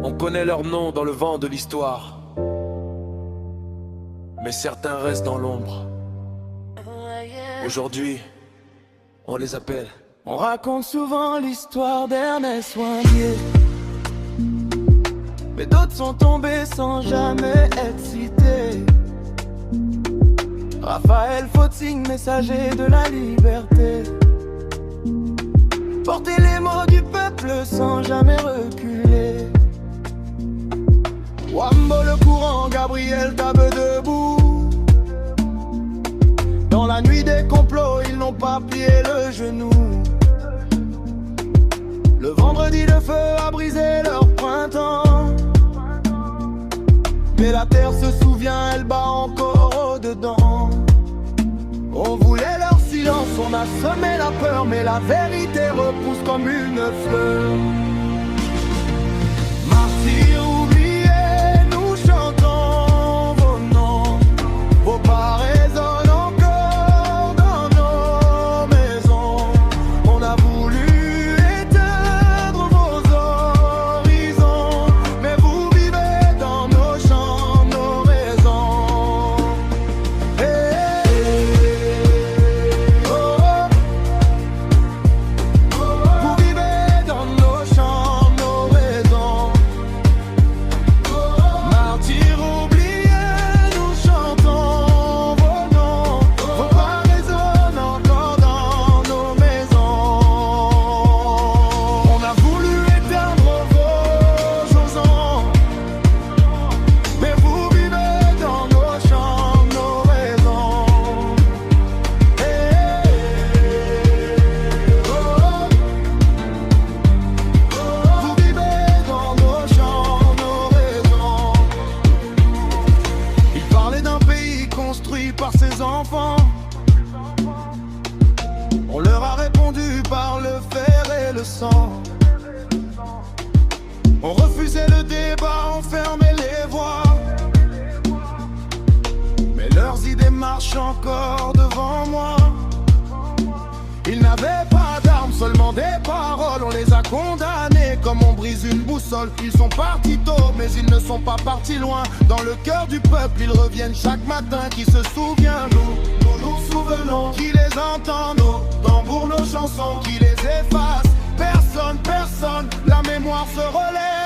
On connaît leurs noms dans le vent de l'histoire, mais certains restent dans l'ombre. Aujourd'hui, on les appelle. On raconte souvent l'histoire d'Ernest Ouimbié, mais d'autres sont tombés sans jamais être cités. Raphaël Fauting, messager de la liberté, porter les mots du peuple sans jamais reculer. Wambo le courant, Gabriel Tabe debout. Dans la nuit des complots, ils n'ont pas plié le genou. Le vendredi, le feu a brisé leur printemps, mais la terre se souvient, elle bat encore au-dedans. On voulait leur silence, on a semé la peur, mais la vérité repousse comme une fleur. Martyrs oubliés, nous chantons vos noms. Vos pas résonnent encore dans nos maisons. On a voulu éteindre vos horizons, mais vous vivez dans nos champs, nos maisons. Vous vivez dans nos champs, nos maisons. Martyrs oubliés, nous chantons vos noms. Vos pas résonnent encore dans nos maisons. On a voulu éteindre vos chansons, mais vous vivez dans nos champs, nos maisons. Vous vivez dans nos champs, nos maisons. Il parlait d'un pays construit par ses enfants. On leur a répondu par le fer et le sang. On refusait le débat, on fermait les voies, mais leurs idées marchent encore devant moi. Ils n'avaient pas d'armes, seulement des paroles. On les a condamnés comme on brise une boussole. Ils sont partis tôt, mais ils ne sont pas partis loin. Dans le cœur du peuple, ils reviennent chaque matin. Qui se souvient, nous nous souvenons. Qui les entend, nos tambours, nos chansons. Qui les efface, personne, personne. La mémoire se relève.